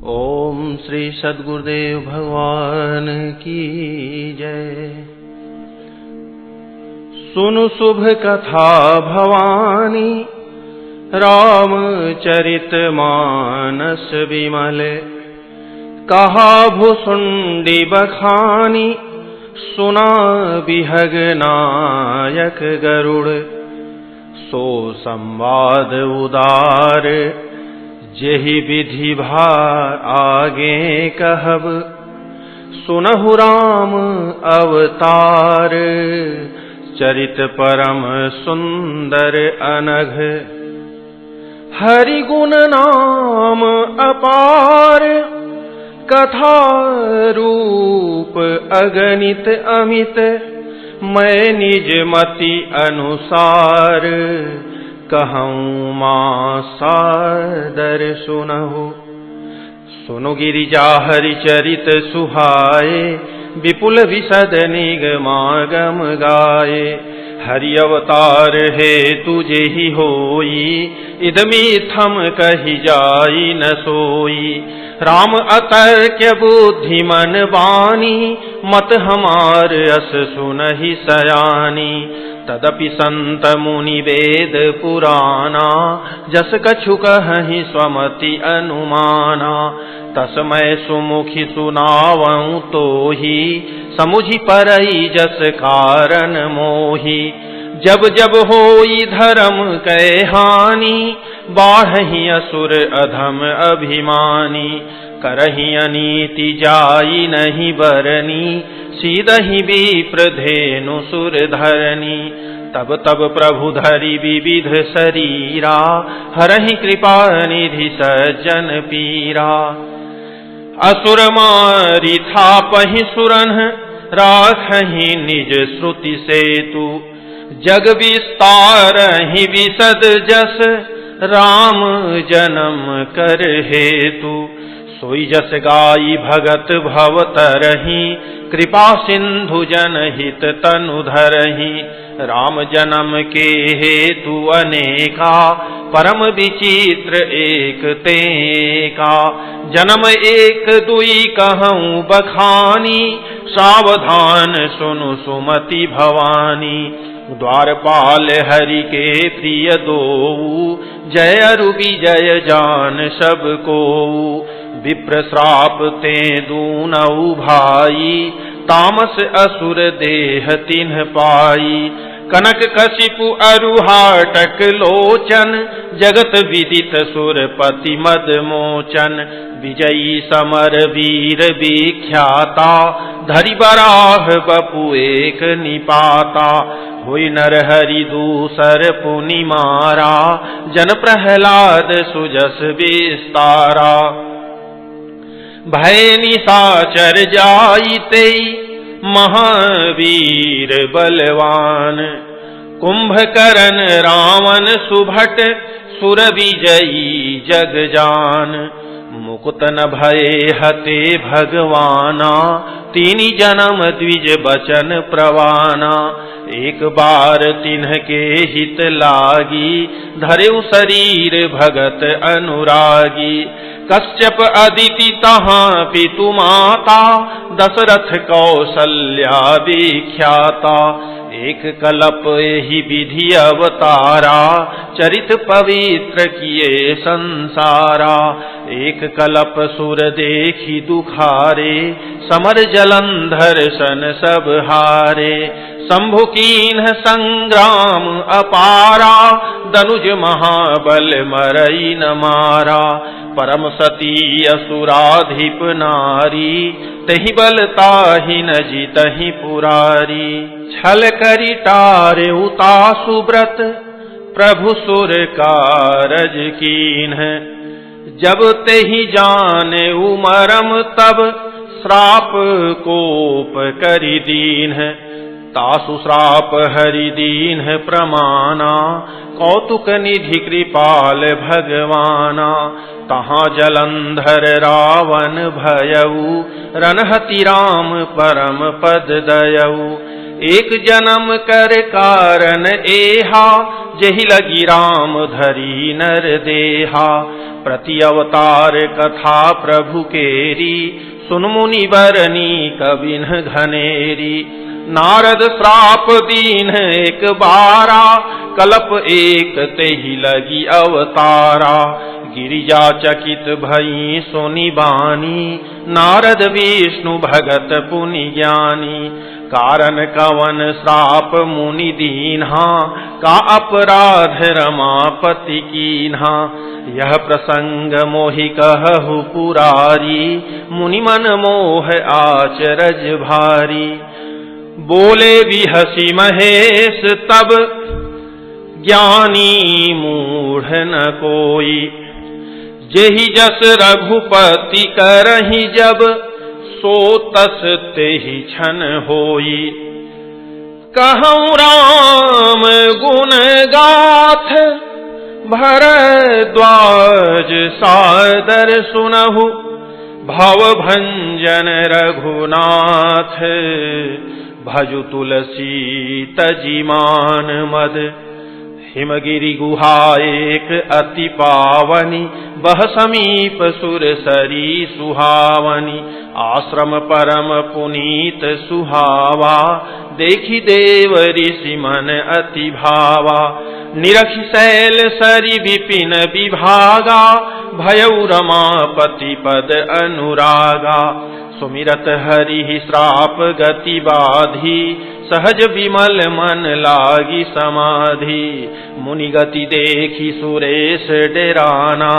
ओम श्री सद्गुरुदेव भगवान की जय। सुनु शुभ कथा भवानी, रामचरित मानस विमल। कहा भुसुंडी बखानी, सुना बिहग नायक गरुड़। सो संवाद उदार, जेहि विधि भार आगे कहब। सुनहु राम अवतार, चरित परम सुंदर अनघ। हरि गुण नाम अपार, कथा रूप अगणित अमित। मैं निज मति अनुसार, कहूँ मां सादर सुनहु। सुनु गिरिजा हरि चरित सुहाए, विपुल विशद निगमागम गाये। हरि अवतार है तुझे ही होई, इदमित्थम कही जाई न सोई। राम अतर्क्य बुद्धि मन बानी, मत हमार अस सुनहि सयानी। तदपि संत मुनि वेद पुराना, जस कछु कहहि स्वमति अनुमाना। तस्मै सुमुखि सुनावऊं तोहि, समुझि परई जस कारण मोहि। जब जब होई धर्म कै हानि, बाढ़हि असुर अधम अभिमानी। करहि अनीति जाई नहीं बरनी, सीदहि विप्र धेनु सुर धरनी। तब तब प्रभु धरि विविध शरीरा, हरहि कृपा निधि सज्जन पीरा। असुर मारि थापहि सुरन, राखहि निज श्रुति सेतु। जग विस्तारहि विशद जस, राम जन्म कर हेतु। सोई जस गाई भगत भव तरहि, कृपा सिंधु जनहित तनु धरहि। राम जन्म के हेतु अनेका, परम विचित्र एक तेका। जन्म एक दुई कहूँ बखानी, सावधान सुनु सुमति भवानी। द्वारपाल हरि के प्रिय दोऊ, जय अरु विजय जान सब कोऊ। विप्र श्राप ते दूनऊ भाई, तामस असुर देह तिन्ह पाई। कनक कशिपु अरु हाटक लोचन, जगत विदित सुरपति मद मोचन। विजयी समर वीर विख्याता, धरि बराह बपु एक निपाता। होई नर हरि दूसर पुनि मारा, जन प्रहलाद सुजस विस्तारा। भय निशाचर जाइते, महावीर बलवान। कुंभकर्ण रावण सुभट, सुर विजयी जग जान। मुकुत न भये हते भगवाना, तीनि जन्म द्विज बचन प्रवाना। एक बार तिन्ह के हित लागी, धरेउ शरीर भगत अनुरागी। कश्यप अदिति तहाँ पितु माता, दशरथ कौसल्या विख्याता। एक कल्प एहि विधि अवतारा, चरित पवित्र किए संसारा। एक कल्प सुर देखी दुखारे, समर जलंधर सन सब हारे। शंभु कीन्ह संग्राम अपारा, दनुज महाबल मरई न मारा। परम सती असुराधिप नारी, तहि बल ताहि न जीतहि पुरारी। छल करि टारे उतासु व्रत, प्रभु सुर कारज कीन्ह। जब तेहि जाने उमरम तब, श्राप कोप करि दीन्ह। तासु श्राप हरि दीन्ह प्रमाना, कौतुक निधि कृपाल भगवाना। तहाँ जलंधर रावण भयऊ, रनहति राम परम पद दयऊ। एक जन्म कर कारण एहा, जेहि लगी राम धरी नर देहा। प्रति अवतार कथा प्रभु केरी, सुन मुनि बरनी कबिन घनेरी। नारद श्राप दीन एक बारा, कल्प एक तेहि लगी अवतारा। गिरिजा चकित भई सोनी बानी, नारद विष्णु भगत पुनि ज्ञानी। कारण कवन श्राप मुनि दीन्हा, का अपराध रमापति कीन्हा। यह प्रसंग मोहि कहु पुरारी, मुनि मन मोह आचरज भारी। बोले बिहसी महेश तब, ज्ञानी मूढ़ न कोई। जेहि जस रघुपति करहि जब, सो तस तेहि छन होई। कहूँ राम गुण गाथ, भरद्वाज सादर सुनहु। भव भंजन रघुनाथ, भजु तुलसी तजिमान मद। हिमगिरि गुहा एक अति पावनी, बह समीप सुर सरी सुहावनी। आश्रम परम पुनीत सुहावा, देखी देव ऋषि मन अति भावा। निरखि शैल सरी विपिन विभागा, भयउ रमापति पद अनुरागा। सुमिरत हरि श्राप गति बाधी, सहज विमल मन लागी समाधि। मुनि गति देखी सुरेश डेराना,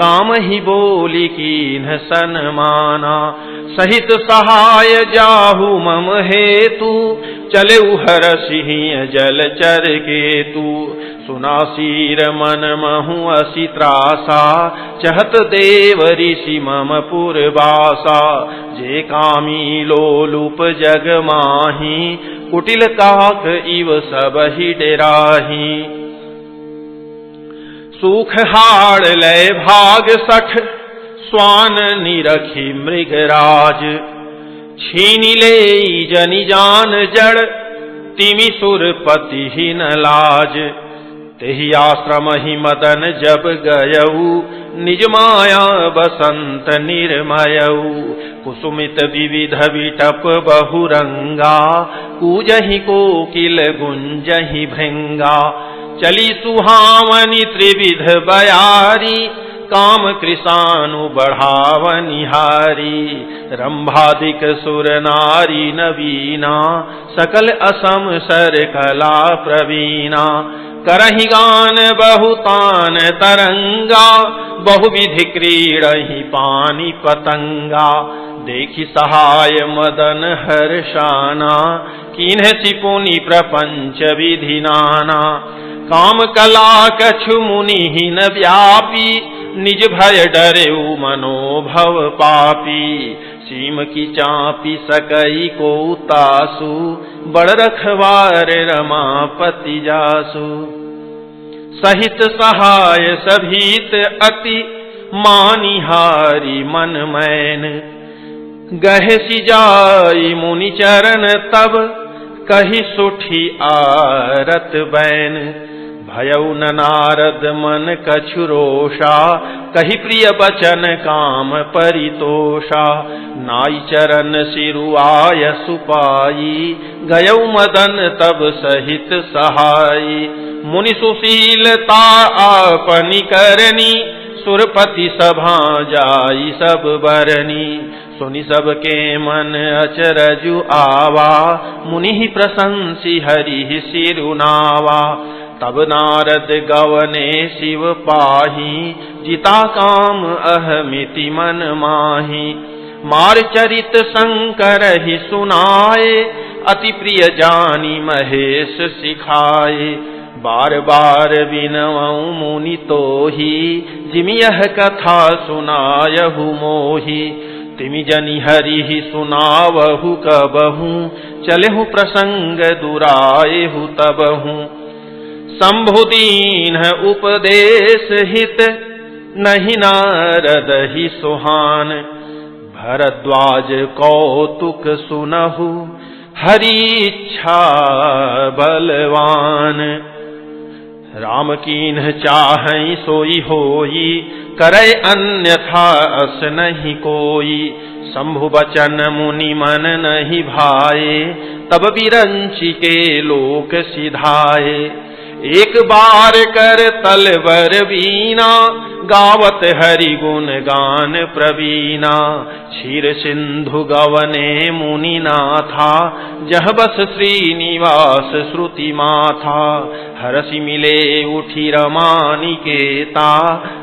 काम ही बोली कीन्ह सन्माना। सहित सहाय जाहु मम हेतु, चले हरषि जलचर केतु। सुना सीर मन महु असी त्रासा, चहत देव ऋषि मम पुरवासा। जे कामी लोलुप जग माही, कुटिल काक इव सब ही डेराही। सूख हाड़ लय भाग सठ, स्वान निरखी मृगराज। छीनि ले जनि जान जड़, तिमि सुरपति ही न लाज। तेहि आश्रम ही मदन जब गयऊ, निज माया बसंत निर्मयऊ। कुसुमित विविध विटप बहुरंगा, कूजहि कोकिल गुंजहि भृंगा। चली सुहावनी त्रिविध बयारी, काम कृशानु बढ़ावनिहारी। रंभादिक सुर नारी नवीना, सकल असम सर कला प्रवीणा। करहि गान बहुतान तरंगा, बहुविधि क्रीड़हि पानी पतंगा। देखि सहाय मदन हर्षाना, कीन्ह पुनि प्रपंच विधि नाना। काम कला कछु मुनि ही न व्यापी, निज भय डरेउ मनोभव पापी। सीम की चापी सकई को तासु, बड़ रखवार रमापति जासु। सहित सहाय सभीत अति, मानिहारी मन मैन। गहसी जाई मुनि चरण तब, कही सुठी आरत बैन। भयउ न नारद मन कछु रोषा, कही प्रिय बचन काम परितोषा। नाई चरण सिरुआय सुपाई, गयउ मदन तब सहित सहाई। मुनि सुशीलता आपनि करनी, सुरपति सभा जाई सब बरनी। सुनि सबके मन अचरजु आवा, मुनि प्रशंसी हरि सिरुनावा। तब नारद गवने शिव पाही, जिता काम अहमिति मन माही। मार चरित शंकर ही सुनाए, अति प्रिय जानी महेश सिखाए। बार बार विनवऊ मुनि तोहि, जिमि यह कथा सुनायहु मोहि। तिमि जनि हरि सुनावहु कबहु, चलेहु प्रसंग दुराएहु तबहु। शंभुदीन उपदेश हित, नहीं नारद ही सुहान। भरद्वाज कौतुक सुनहु, हरि इच्छा बलवान। राम कीन्ह चाहई सोई होई, करे अन्यथा अस नहीं कोई। शंभु बचन मुनि मन नहीं भाए, तब बिरंची के लोक सिधाए। एक बार कर तलवर बीना, गावत हरि गुण गान प्रवीणा। क्षीर सिंधु गवने मुनि नाथा, जह बस श्रीनिवास श्रुति माथा। हरसि मिले उठी रमानिकेता,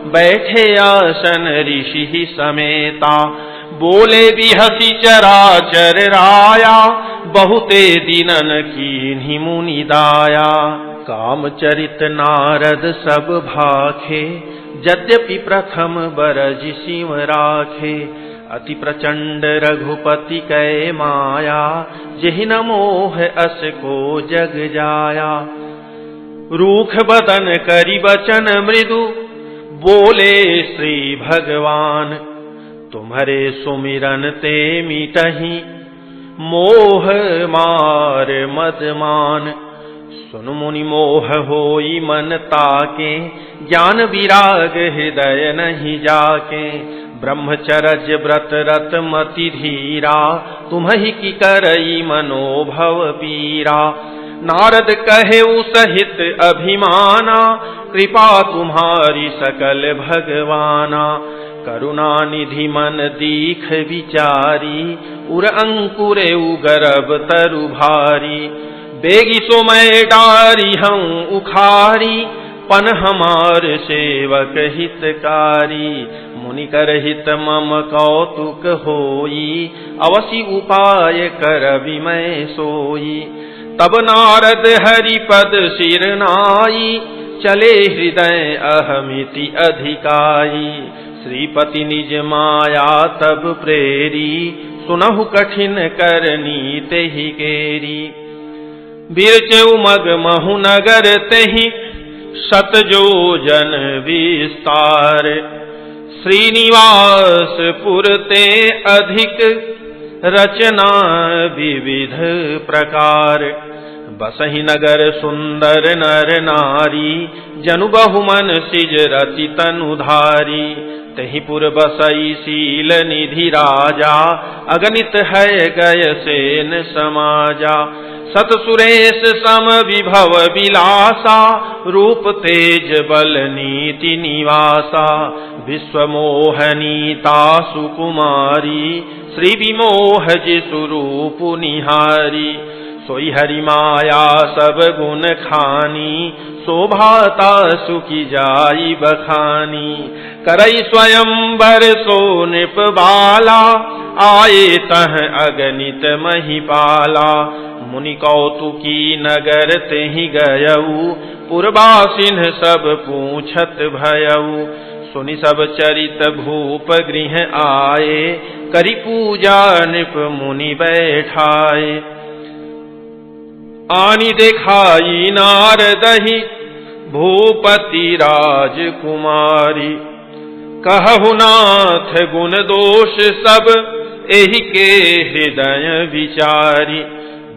बैठे आसन ऋषि समेता। बोले बिहसी चराचर राया, बहुते दिनन कीन्ही मुनि दाया। कामचरित नारद सब भाखे, यद्यपि प्रथम बरज सिंह राखे। अति प्रचंड रघुपति कै माया, जेहि न मोह अस को जग जाया। रूख बदन करि बचन मृदु, बोले श्री भगवान। तुम्हारे सुमिरन ते मिटहि, मोह मार मदमान। सुन मुनि मोह होई मन ताके, ज्ञान विराग हृदय नहीं जाके। ब्रह्मचर्य व्रत रत मति धीरा, तुम्हि की करई मनोभव पीरा। नारद कहे सहित अभिमाना, कृपा तुम्हारी सकल भगवाना। करुणा निधि मन दीख विचारी, उर अंकुरे उगरब तरु भारी। बेगी सो मैं डारी हूँ उखारी, पन हमार सेवक हितकारी। मुनि कर हित मम कौतुक होई, अवसि उपाय करबि मैं सोई। तब नारद हरि पद सिर नाई, चले हृदय अहमिति अधिकाई। श्रीपति निज माया तब प्रेरी, सुनहु कठिन करनी तेहि केरी। बिरचउ मग महु नगर तेहि, शत योजन विस्तार। श्रीनिवास पुर ते अधिक, रचना विविध प्रकार। बसहि नगर सुंदर नर नारी, जनु बहुमन सिज रति तनुधारी। तहि पुर बसई शील निधि राजा, अगणित है गय सेन समाजा। सत सुरेश सम विभव विलासा, रूप तेज बल नीति निवासा। विश्व मोहनीता सुकुमारी, श्री विमोह जिसु रूप निहारी। सोई हरि माया सब गुण खानी, शोभाता सुखी जाई बखानी। करई स्वयंवर सो नृप बाला, आए तह अगणित महिपाला। मुनि कौतुकी नगर तेहि गयऊ, पुरवासिन सब पूछत भयऊ। सुनि सब चरित भूप गृह आए, करि पूजा नृप मुनि बैठाए। आनि देखाई नारदहि भूपति राजकुमारी। कहु नाथ गुण दोष सब, एहि के हृदय विचारी।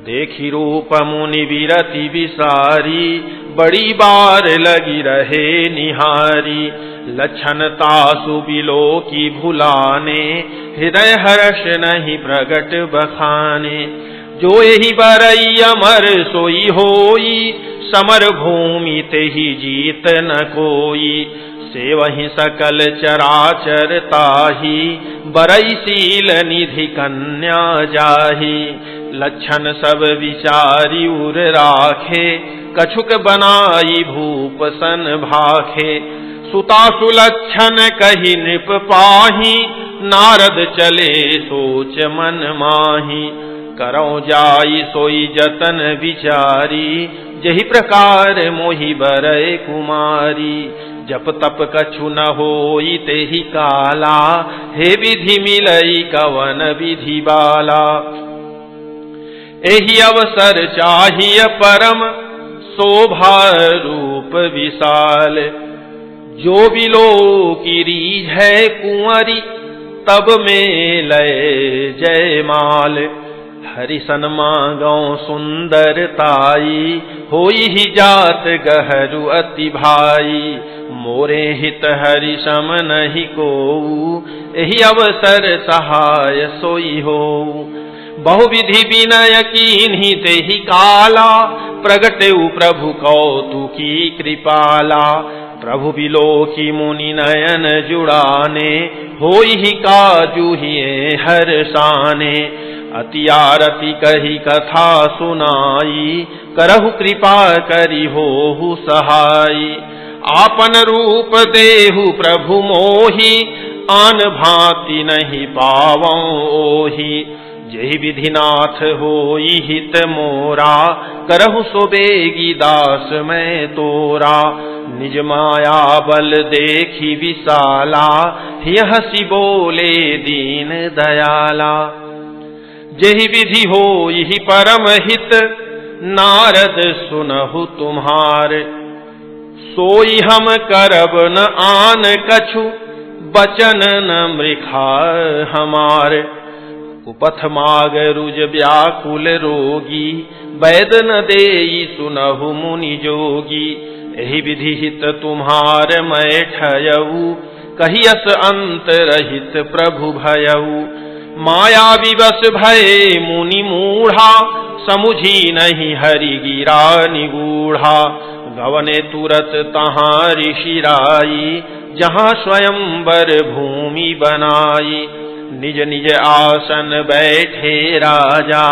देखी रूप मुनि विरति विसारी, बड़ी बार लगी रहे निहारी। लक्षणता सुबिलो की भुलाने, हृदय हर्ष नहीं प्रगट बखाने। जो यही बरई अमर सोई होई, समर भूमि तेहि जीत न कोई। सेवहि सकल चराचर ताहि, बरई शील निधि कन्या जाहि। लक्षण सब विचारी उर राखे, कछुक बनाई भूप सन भाखे। सुता सुलक्षण कही नृप पाही, नारद चले सोच मन माही। करौ जाई सोई जतन विचारी, जहि प्रकार मोहि बरय कुमारी। जप तप कछु न होई तेहि काला, हे विधि मिलई कवन विधि बाला। एहि अवसर चाहिए परम, शोभा रूप विशाल। जो बिलो की रीझ है कुंवरी, तब में लय जयमाल। हरि सन मांगौ सुंदरताई, होई ही जात गहरू अति भाई। मोरे हित हरि सम नहीं कोऊ, एहि अवसर सहाय सोई हो। बहुविधि विनय कीन्ही तेहि काला, प्रगटेउ प्रभु कौतुकी कृपाला। प्रभु बिलोकी मुनि नयन जुड़ाने, होई ही काजू हिए हर्षाने। अति आरती कही कथा सुनाई, करहु कृपा करि होहु सहाई। आपन रूप देहु प्रभु मोहि, आन भांति नहीं पावौ ओहि। जेहि विधिनाथ होई हित मोरा, करहु सोबेगी दास मैं तोरा। निज माया बल देखी विशाला, हिय हसी बोले दीन दयाला। जेहि विधि होई ही परम हित, नारद सुनहु तुम्हार। सोई हम करब न आन कछु, बचन न मृखा हमार। कुपथ माग रुज व्याकुल रोगी, वैद न देई सुनहु मुनि जोगी। एहि विधि हित तुम्हार मैं ठयऊ, कहियस अंत रहित प्रभु भयऊ। माया विवश भये मुनि मूढ़ा, समुझी नहीं हरि गिरा निगूढ़ा। गवने तुरत तहाँ ऋषि राई, जहाँ स्वयंवर भूमि बनाई। निज निज आसन बैठे राजा,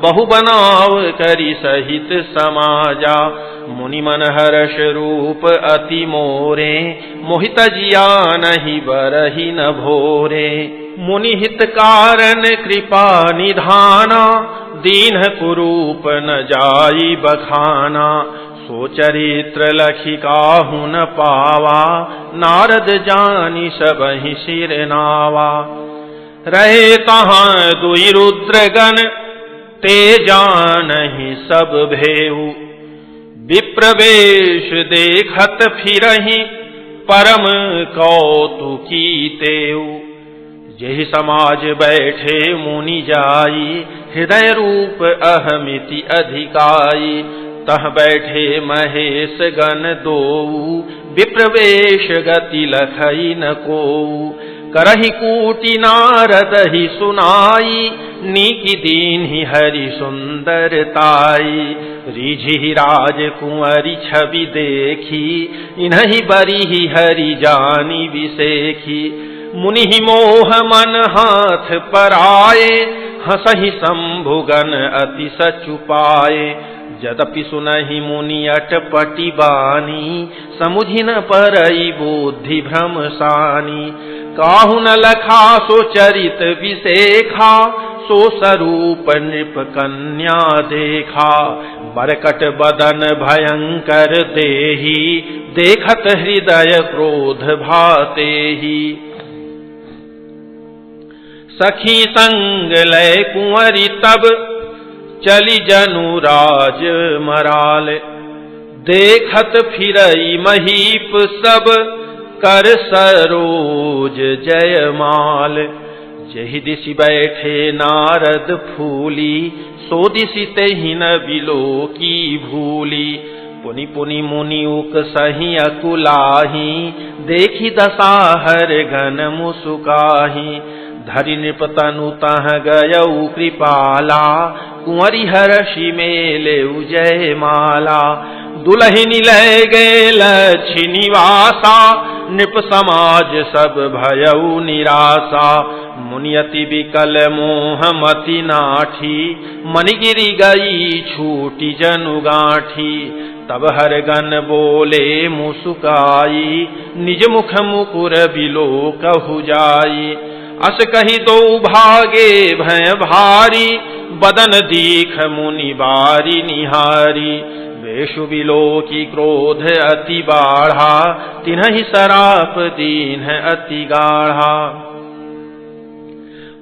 बहु बनाव करि सहित समाजा। मुनि मन हर्ष रूप अति मोरे, मोहित जिया नहीं बरहि न भोरे। मुनि हित कारण कृपा निधाना, दीन कुरूप न जाई बखाना। सो चरित्र लखि काहू न पावा, नारद जानि सबहि सिर नावा। रहे तहाँ दुई रुद्रगण, ते जानहि सब भेऊ। विप्रवेश देखत फिरहि, परम कौतुकी तेऊ। जेहि समाज बैठे मुनि जाई, हृदय रूप अहमिति अधिकाई। तह बैठे महेश गण दोऊ, विप्रवेश गति लखई न कोऊ। करहि कूटि नारद ही सुनाई, नीकी दीन्हि हरि सुंदरताई। रिझि राज कुंवरी छवि देखी, इन्हि बरिहि हरि जानी विसेखी। मुनि मोह मन हाथ पराए, हंसहि शंभुगन अति सचुपाए। यद्यपि सुनहि मुनि अटपटी बानी, समुझि न परई बुद्धि भ्रम सानी। काहू न लखा सो चरित विसेखा, सो स्वरूप नृप कन्या देखा। बरकट बदन भयंकर देही, देखत हृदय क्रोध भातेहि। सखी संग लय कुंवरी तब, चली जनु राज मराल। देखत फिरई महीप सब, कर सरोज जयमाल। जहि दिशि बैठे नारद फूली, सो दिशि तेहि न बिलोकी भूली। पुनि पुनि मुनि उक सही अकुलाही, देखी दसाहर घन मुसुकाही। धरि नृप तनु तह गयऊ कृपाला, कुंवरी हर्षि मेलेउ जयमाला। दुलहिनी लय गए लक्ष्मी निवासा, नृप समाज सब भयऊ निराशा। मुनि अति विकल मोह मति नाठी, मणिगिरि गई छूटी जनु गांठी। तब हर गण बोले मुसुकाई, निज मुख मुकुर बिलो कहु जाई। अस कही दो भागे भय भारी, बदन दीख मुनि बारी निहारी। वेशु बिलोकी क्रोध अति बाढ़ा, तिन्हि सराप दीन अति गाढ़ा।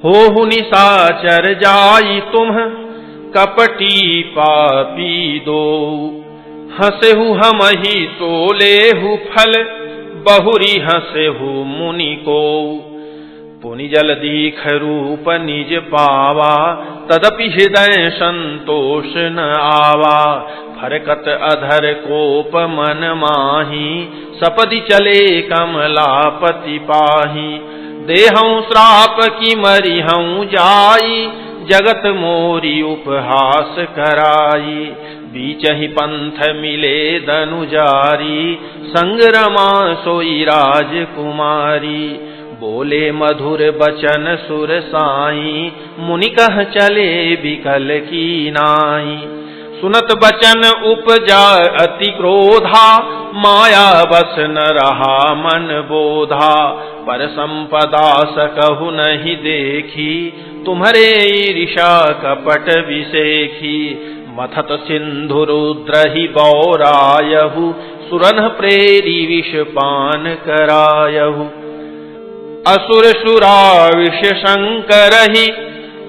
होहु निशाचर जाई तुम, कपटी पापी दो। हंसेहु हमहि तो लेहु फल, बहुरी हंसेहु मुनि को। पुनि जल दीख रूप निज पावा, तदपि हृदय संतोष न आवा। फरकत अधर कोप मन माही, सपदि चले कमलापति पाही। देहऊँ श्राप की मरिहऊँ जाई, जगत मोरी उपहास कराई। बीचहि पंथ मिले दनुजारी, संग रमा सोई राजकुमारी। बोले मधुर बचन सुर साई, मुनि कह चले बिकल की नाई। सुनत बचन उपजा अति क्रोधा, माया बस न रहा मन बोधा। पर संपदा सकहु नहीं देखी, तुम्हारे ईर्षा कपट विसेखी। मथत सिंधु रुद्र ही बौरायहु, सुरन प्रेरी विष पान करायहु। असुर सुरा विष शंकर ही,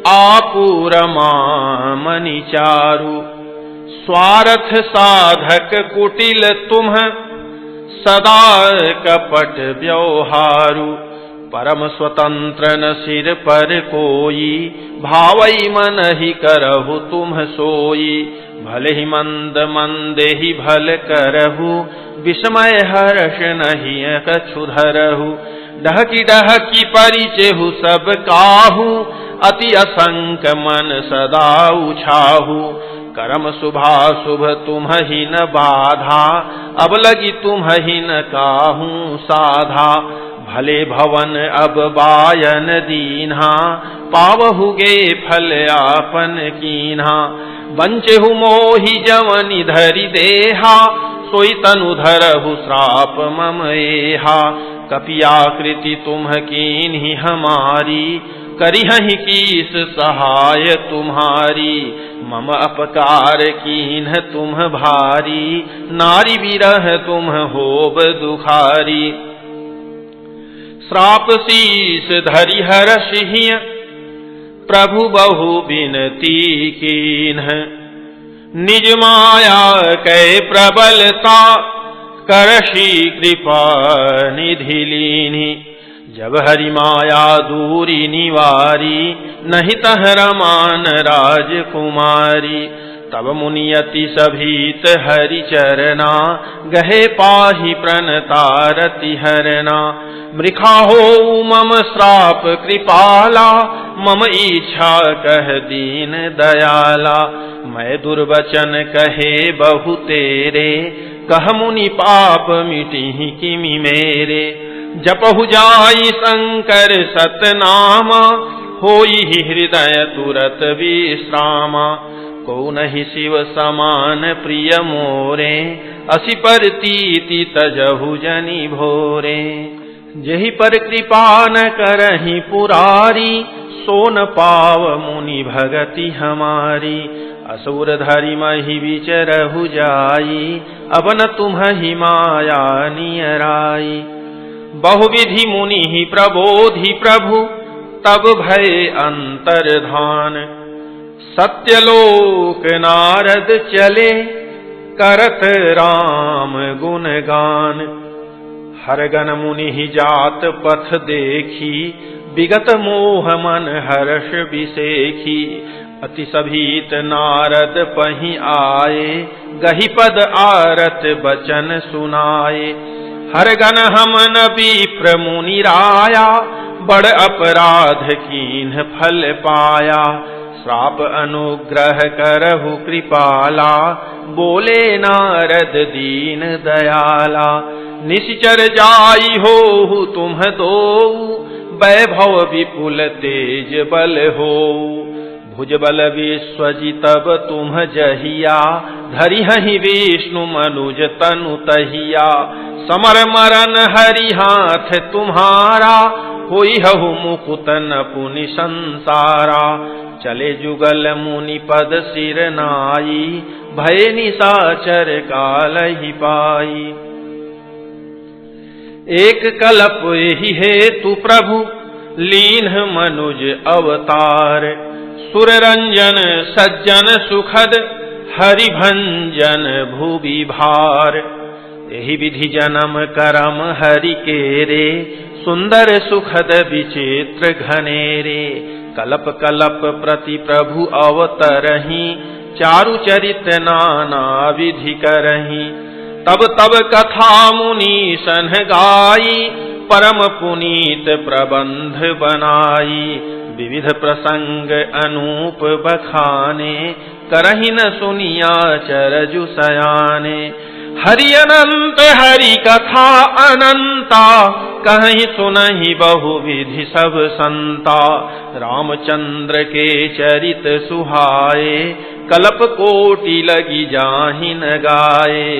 आपूर मामनि चारु। स्वार्थ साधक कुटिल तुम, सदा कपट व्यवहारु। परम स्वतंत्र न सिर पर कोई, भावई मन ही करहु तुम सोई। भले ही मंद मंदे ही भल करहु, विस्मय हर्ष नहीं कछु धरहु। डहकी डहकी परिचेहु सब काहू, अति असंक मन सदा उछाहू। करम शुभाशुभ तुम्हि न बाधा, अब लगी तुम्हि न काहू साधा। भले भवन अब बायन दीन्हा, पावहुगे फल आपन कीन्हा। बंचहु मोहि जवनि धरि देहा, सोई तनु धरहु श्राप मम एहा। कपियाकृति तुम कीन्हि हमारी, करिहहि कीस सहाय तुम्हारी। मम अपकार कीन्ह तुम भारी, नारी विरह तुम होब दुखारी। श्राप शीस धरि हरषिहि, प्रभु बहु बिनती कीन्ह। निज माया कै प्रबलता, करषि कृपा निधि लीन्हि। जब हरि माया दूरी निवारी, नहीं तह रमान राजकुमारी। तब मुनियति सभीत हरि चरना, गहे पाहि प्रणतारति हरना। मृखा हो मम श्राप कृपाला, मम इच्छा कह दीन दयाला। मैं दुर्वचन कहे बहु तेरे, कह मुनि पाप मिटिहि किमि मेरे। जपहु जाई शंकर सतनामा, होई हृदय तुरत विश्रामा। को नहीं शिव समान प्रिय मोरे, असि पर तीति तजहु जनि भोरे। जेहि पर कृपा न करहि पुरारी, सो न पाव मुनि भगति हमारी। असुर धरि महि विचरहु जाई, अब न तुम्हि माया नियराई। बहुविधि मुनि ही प्रबोधि प्रभु, तब भय अंतर्धान। सत्यलोक नारद चले, करत राम गुणगान। हरगन मुनि ही जात पथ देखी, विगत मोह मन हर्ष विसेखी। अति सभीत नारद पहि आए, गहि पद आरत बचन सुनाए। हरगन हम न विप्र मुनि राया, बड़ अपराध कीन्ह फल पाया। श्राप अनुग्रह करहु कृपाला, बोले नारद दीन दयाला। निश्चर जाई होहु तुम दोऊ, वैभव विपुल तेज बल होऊ। भुज बल विश्वजितब तुम जहिया, धरिहहि विष्णु मनुज तनु तहिया। समर मरन हरि हाथ तुम्हारा, होई हहु मुकुत नपुनि संसारा। चले जुगल मुनि पद सिर नाई, भय निशाचर काल ही पाई। एक कल्प एहि हेतु प्रभु, लीन्ह मनुज अवतार। सुर रंजन सज्जन सुखद, हरि भंजन भुवि भार। एहि विधि जन्म करम हरि केरे, सुंदर सुखद विचित्र घनेरे। कलप कलप प्रति प्रभु अवतरहि, चारु चरित नाना विधि करहि। तब तब कथा मुनि सन गाई, परम पुनीत प्रबंध बनाई। विविध प्रसंग अनूप बखाने, करहि न सुनिया चरजु सयाने। हरि अनंत हरि कथा अनंता, कहीं सुनहि बहुविधि सब संता। रामचंद्र के चरित सुहाए, कल्प कोटि लगी जाहि न गाए।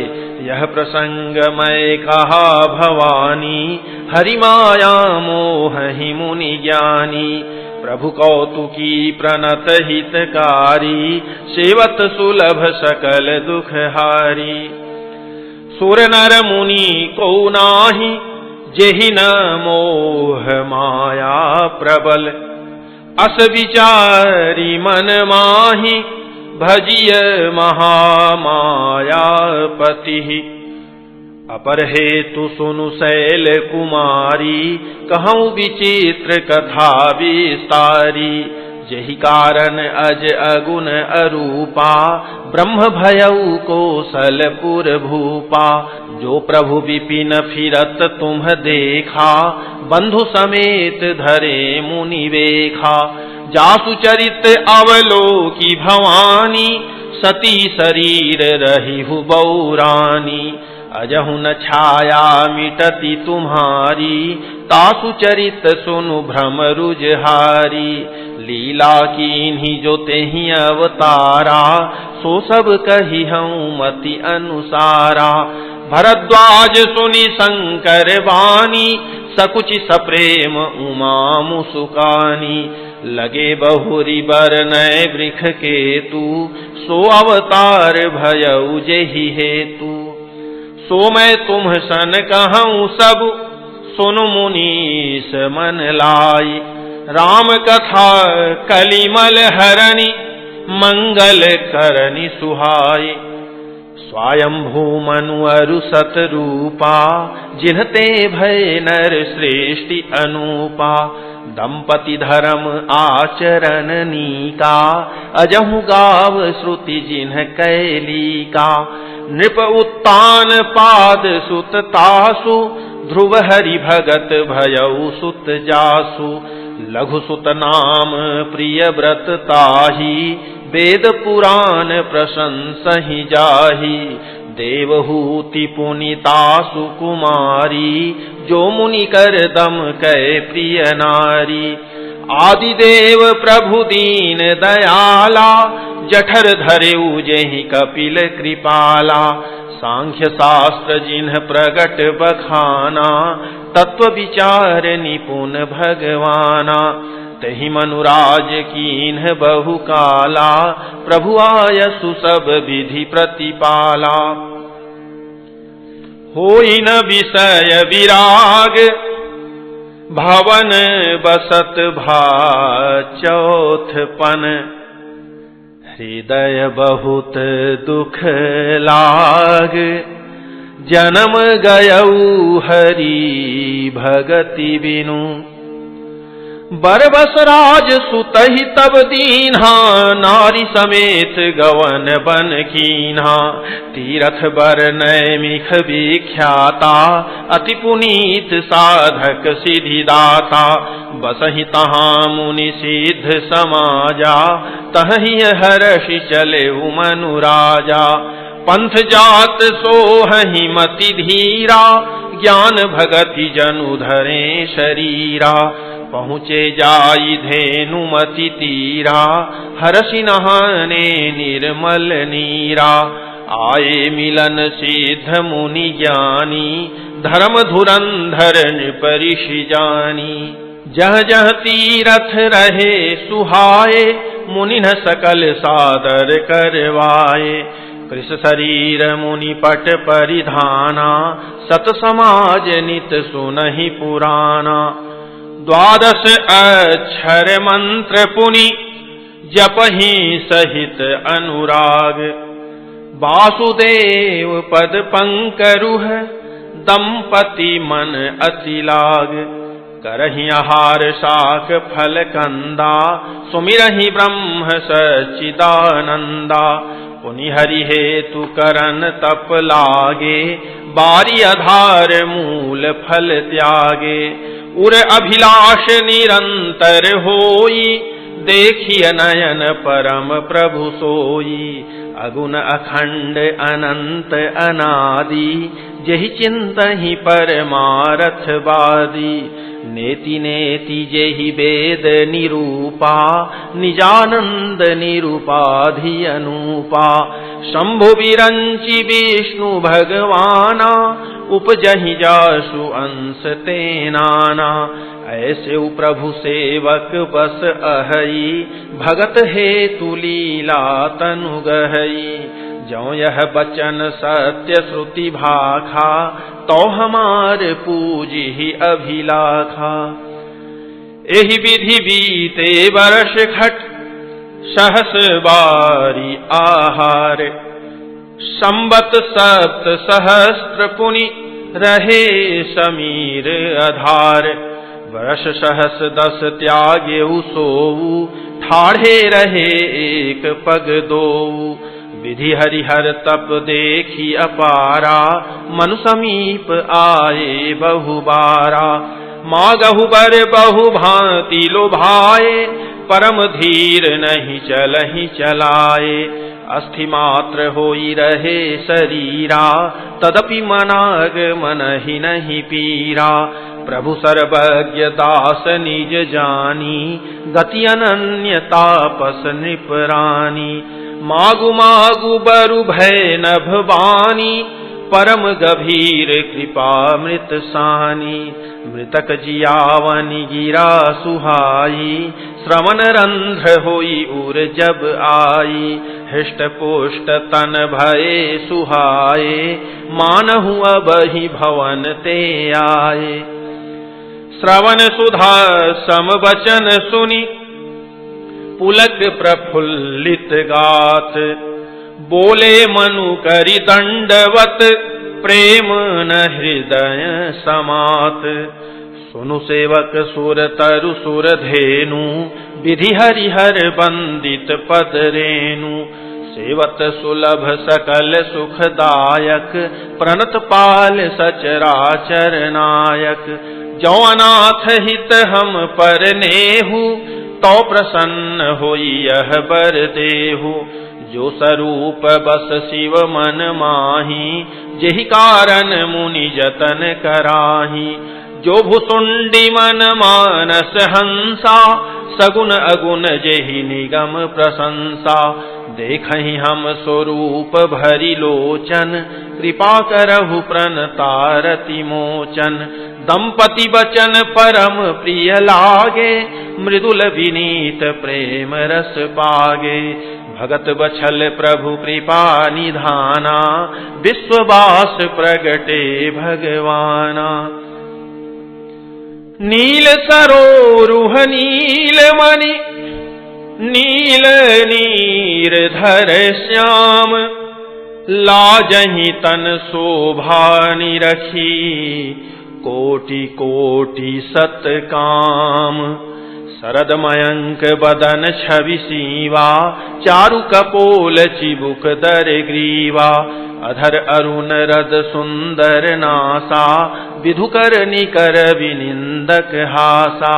यह प्रसंग मैं कहा भवानी, हरि माया मोहि मुनि ज्ञानी। प्रभु कौतुकी प्रणत हितकारी, सेवत सुलभ सकल दुख हारी। सुर नर मुनि को नाही, जेहि न मोह माया प्रबल। अस विचारी मन माहि, भजिय महामायापति। अपर हेतु सुनु शैल कुमारी, कहूँ विचित्र कथा विस्तारी। जहि कारण अज अगुण अरूपा, ब्रह्म भयउ कौशलपुर भूपा। जो प्रभु विपिन फिरत तुम देखा, बंधु समेत धरे मुनि वेखा। जासु चरित अवलोकी भवानी, सती शरीर रहिहु बौरानी। अजहु न छाया मिटती तुम्हारी, तासु चरित सुनु भ्रम रुजहारी। लीला कीन्ही जो तेहि अवतारा, सो सब कही हूँ मति अनुसारा। भरद्वाज सुनि शंकर वाणी, सकुचि सप्रेम उमा मुसुकानी। लगे बहुरी बरनय वृख केतु, सो अवतार भयउ जेहि हेतु। सो मैं तुम सन कहूँ सब, सुनु मुनीस मन लाई। राम कथा कलिमल हरनि, मंगल करनि सुहाई। स्वयंभू मनु अरु सत रूपा, जिन्हते भय नर श्रेष्ठि अनूपा। दंपति धर्म आचरण नीका, अजहु गाव श्रुति जिन्ह कैलिका। नृप उत्तान पाद सुत तासु, ध्रुव हरि भगत भयउ सुत जासु। लघु सुत नाम प्रिय व्रत ताहि, वेद पुराण प्रशंसहि जाहि। देवहूति पुनीतासु कुमारी, जो मुनि कर दम कै प्रिय नारी। आदिदेव प्रभु दीन दयाला, जठर धरेउ जेहि कपिल कृपाला। सांख्य शास्त्र जिन्ह प्रगट बखाना, तत्व विचार निपुण भगवाना। तहि मनुराज कीन्ह बहु काला, प्रभु आयसु सब विधि प्रतिपाला। होई न विषय विराग, भवन बसत भा चौथपन। हृदय बहुत दुख लाग, जन्म गयऊ हरि भगति बिनु। बरबस राज सुतहि तब दीन्हा, नारी समेत गवन बन कीन्हा। तीरथ बर नैमिख विख्याता, अति पुनीत साधक सिद्धिदाता। बसहि तहाँ मुनि सिद्ध समाजा, तहि हर्षि चले मनु राजा। पंथ जात सोहहि मति धीरा, ज्ञान भगति जनु धरे शरीरा। पहुँचे जाई धेनुमति तीरा, हर्षि नहाने निर्मल नीरा। आए मिलन सिद्ध मुनि ज्ञानी, धर्म धुरंधर नृपऋषि जानी। जह जह तीरथ रहे सुहाए, मुनि न सकल सादर करवाए। कृष शरीर मुनि पट परिधाना, सत समाज नित सुनहि पुराना। द्वादश अक्षर मंत्र पुनि, जपहि सहित अनुराग। वासुदेव पद पंकरुह, दंपति मन अति लाग। करहि आहार शाक फल कंदा, सुमिरहि ब्रह्म सच्चिदानंदा। पुनि हरि हेतु करन तप लागे, बारी आधार मूल फल त्यागे। उर अभिलाष निरंतर होई, देखिय नयन परम प्रभु सोई। अगुण अखंड अनंत अनादि, जेहि चिंतहि परमारथ बादी। नेति नेति जेहि वेद निरूपा, निजानंद निरूपाधि अनूपा। शंभु विरंचि विष्णु भगवाना, उपजहि जासु अंश ते नाना। ऐसे प्रभु सेवक बस अहई, भगत हेतु लीला तनु गहई। ज्यों यह बचन सत्य श्रुति भाखा, तो हमार पूजी अभिलाखा। एहि विधि बीते वर्ष खट, सहस बारी आहार। संबत सप्त सहस्त्र पुनि, रहे समीर आधार। वर्ष सहस 10 त्यागेउ सोऊ, ठाढ़े रहे एक पग दोऊ। विधि हरिहर तप देखी अपारा, मनु समीप आए बहुबारा। मागहु बर बहु भांति लोभाए, परम धीर नहीं चलहि चलाए। अस्थि मात्र होई रहे शरीरा, तदपि मनाग मनहि नहीं पीरा। प्रभु सर्वज्ञ दास निज जानी, गति अनन्य तापस नृपरानी। मागु मागु बरु भय नभ बानी, परम गभीर कृपा मृत सानी। मृतक जियावनि गिरा सुहाई, श्रवण रंध्र होई उर जब आई। हृष्ट पुष्ट तन भये सुहाए, मानहु अबहि भवन ते आए। श्रवण सुधा सम वचन सुनि, पुलक प्रफुल्लित गात। बोले मनु करि दंडवत, प्रेम न हृदय समात। सुनु सेवक सुर तरु सुर धेनु, विधि हरिहर बंदित पद रेणु। सेवत सुलभ सकल सुखदायक, प्रणत पाल सचराचर नायक। जो अनाथ हित हम पर नेहु, तो प्रसन्न होई यह बर देहु। जो स्वरूप बस शिव मन माही, जेहि कारण मुनि जतन कराही। जो भुसुंडी मन मानस हंसा, सगुन अगुण जेहि निगम प्रशंसा। देखहि हम स्वरूप भरि लोचन, कृपा करहु प्रणतारति मोचन। दंपति वचन परम प्रिय लागे, मृदुल विनीत प्रेम रस पागे। भगत बछल प्रभु कृपा निधाना, विश्ववास प्रगटे भगवाना। नील सरोरुह नील मणि, नील नीरधर श्याम। लाजहि तन शोभा निरखी, कोटि कोटि सत काम। शरद मयंक बदन छवि सीवा, चारु कपोल चिबुक दर ग्रीवा। अधर अरुण रद सुंदर नासा, विधुकर निकर विनिंदक हासा।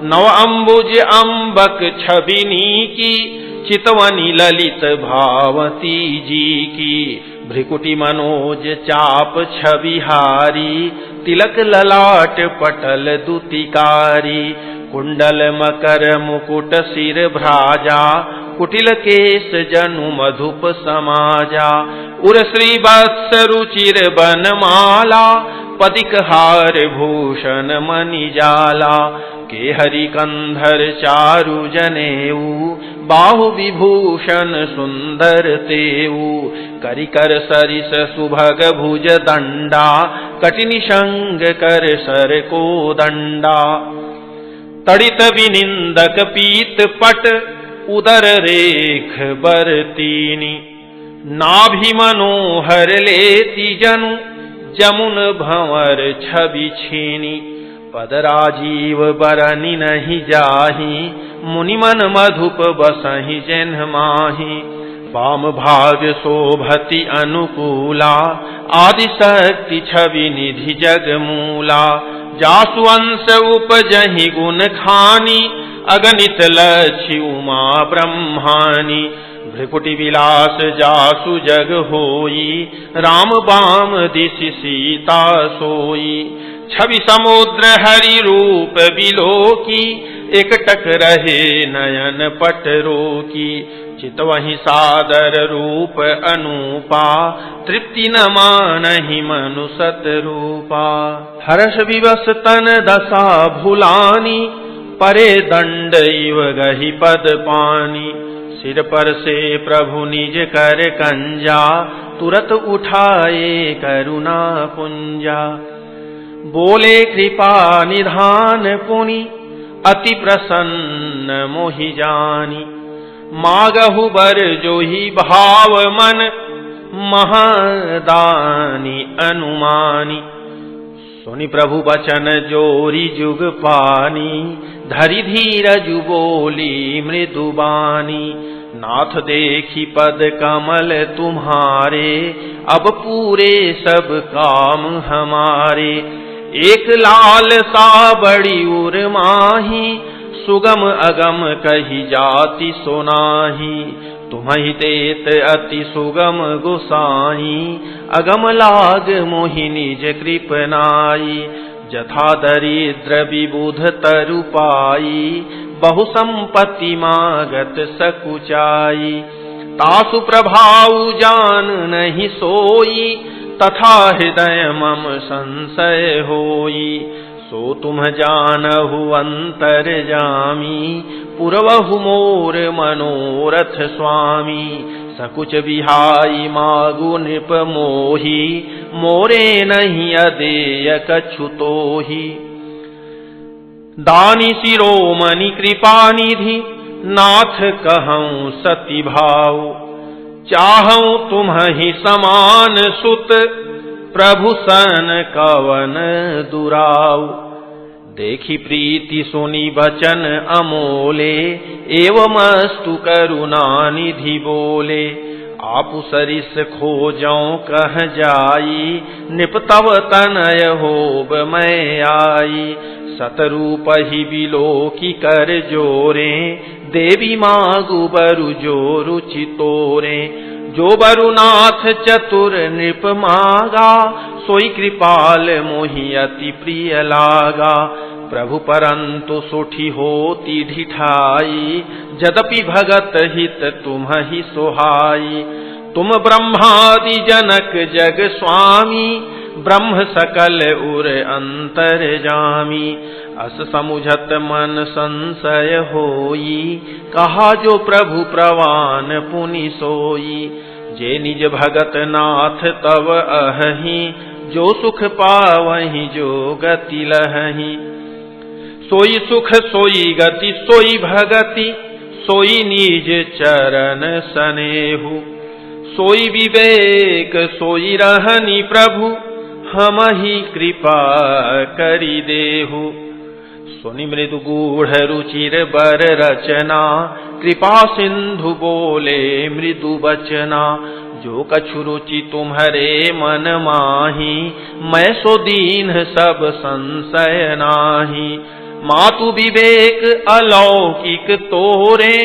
नव अंबुज अंबक छबिनी की, चितवनी ललित भावती जी की। भ्रिकुटी मनोज चाप छविहारी, तिलक ललाट पटल दुतिकारी। कुंडल मकर मुकुट सिर भ्राजा, कुटिल केश जनु मधुप समाजा। उर श्री वत्स रुचिर बनमाला, पदिक हार भूषण मणि जाला। के हरि कंधर चारु जनेऊ, बाहु विभूषण सुंदर तेऊ। करिकर सरिस सुभग भुज दंडा, कटिनि संग कर सर को दंडा। तड़ित विनिंदक पीत पट, उदर रेख बरतीनी। नाभि मनोहर लेति जनु, जमुन भंवर छवि छीनी। पद राजीव बरनि नहीं जाहि, मुनि मन मधुप बसहि जेन्ह माहि। वाम भाग शोभति अनुकूला, आदि शक्ति छवि निधि जग मूला। जासु अंश उपजहि गुण खानी, अगणित लक्ष्य उमा ब्रह्मानी। भ्रिकुटि विलास जासु जग होई, राम बाम दिशि सीता सोई। छवि समुद्र हरि रूप बिलोकी, एकटक रहे नयन पट रोकी। चितवहि सादर रूप अनूपा, तृप्ति न मानहि मनु सत रूपा। हर्ष विवश तन दशा भुलानी, परे दंड इव गहि पद पानी। सिर पर से प्रभु निज कर कंजा, तुरत उठाए करुणा पुंजा। बोले कृपा निधान पुनि, अति प्रसन्न मोहि जानी। मागहु बर जोहि भाव मन, महादानी अनुमानी। सुनि प्रभु बचन जोरी जुग पानी, धरि धीरजु बोली मृदुबानी। नाथ देखी पद कमल तुम्हारे, अब पूरे सब काम हमारे। एक लाल सा बड़ी उर माही, सुगम अगम कही जाति सोनाही। तुम्हि देत अति सुगम गोसाई, अगम लाग मोहि निज कृपनाई। जथा दरिद्र विबुध तरु पाई, बहु संपत्ति मागत सकुचाई। तासु प्रभाव जान नहीं सोई, तथा हृदय मम संशय होई। सो तुम जानहु अंतर जामी, पुरवहु मोर मनोरथ स्वामी। सकुच बिहाई मागु नृप मोहि, मोरे नहीं अदेय कछु तोहि। दानी शिरोमणि कृपा निधि, नाथ कहऊँ सति भाव। चाहऊँ तुम्हि समान सुत, प्रभु सन कवन दुराऊ। देखी प्रीति सुनि बचन अमोले, एवमस्तु करुणा निधि बोले। आपु सरिस खोजऊँ कह जाई, नृप तव तनय होब मैं आई। सतरूप ही बिलोकी कर जोरे, देवी मागु बरु जो रुचि तोरे। जो बरुनाथ चतुर नृप मागा, सोई कृपाल मोहि अति प्रिय लागा। प्रभु परंतु सुठी होती ढिठाई, यद्यपि भगत हित तुम्हि सोहाई। तुम ब्रह्मादि जनक जग स्वामी, ब्रह्म सकल उर अंतर जामी। अस समुझत मन संशय होई, कहा जो प्रभु प्रवान पुनि सोई। जे निज भगत नाथ तव अहहि, जो सुख पावहि जो गति लहहि। सोई सुख सोई गति सोई भगति, सोई निज चरण सनेहु। सोई विवेक सोई रहनि प्रभु, हमहि कृपा करि देहु। सुनि मृदु गूढ़ रुचिर बर रचना, कृपा सिंधु बोले मृदु बचना। जो कछु रुचि तुम्हारे मन माही, मैं सो दीन सब संशय नाही। मातु विवेक अलौकिक तोरे,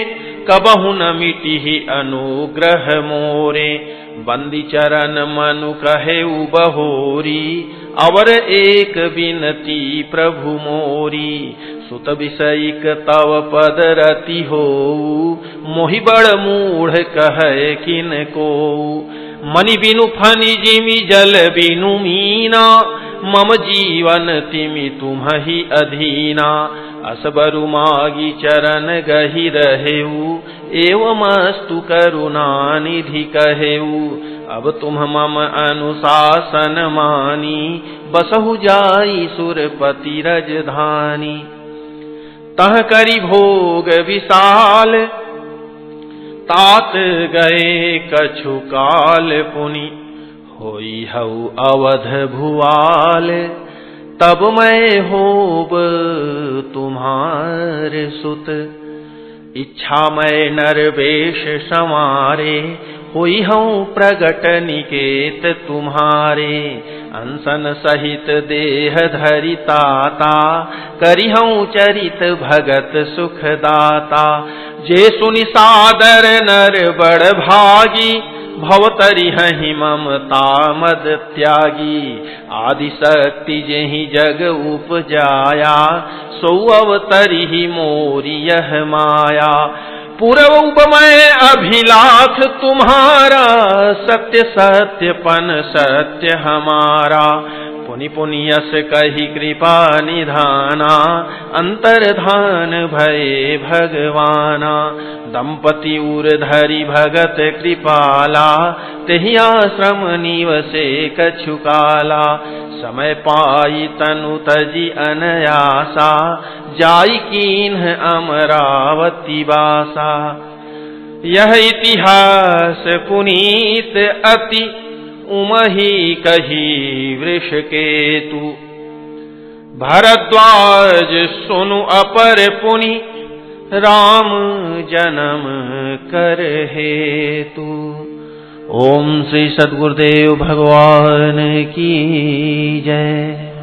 कबहु न मिटिहि अनुग्रह मोरे। बंदी चरण मनु कहे बहोरी, अवर एक बिनती प्रभु मोरी। सुत विषयिक तव पद रति होऊ, मोहि बड़ मूढ़ कहे किन को। मनि बिनु फनि जिमि जल बिनु मीना, मम जीवन तिमि तुम्हि अधीना। असबरु मागी चरण गहि रहेऊ, एवमस्तु करुणा निधि कहेऊ। अब तुम मम अनुशासन मानी, बसहु जाई सुरपति रजधानी। तह करि भोग विशाल, तात गए कछु काल पुनि। होई हऊ अवध भुआल, तब मैं होब तुम्हारे सुत। इच्छा मैं नरवेश समारे, हुई हूँ प्रगट निकेत तुम्हारे। अंसन सहित देह धरि ताता, करी हूँ चरित भगत सुखदाता। जे सुनि सादर नर बड़ भागी, भवतरि हहि ममता मद त्यागी। आदि शक्ति जेहि जग उपजाया, सो अवतरि ही मोरी यह माया। पूर्व मैं अभिलाष तुम्हारा, सत्य सत्यपन सत्य हमारा। पुनि पुनि यस कही कृपा निधाना, अंतर्धान भये भगवाना। दंपति उर धरि भगत कृपाला, तेहि आश्रम निवसे कछु काला। समय पाई तनु तजि अनयासा, जाई कीन्ह अमरावती बासा। यह इतिहास पुनीत अति, उमहि कही वृषकेतु। भरद्वाज सुनु अपर पुनि, राम जन्म कर हेतु। ओम श्री सद्गुरुदेव भगवान की जय।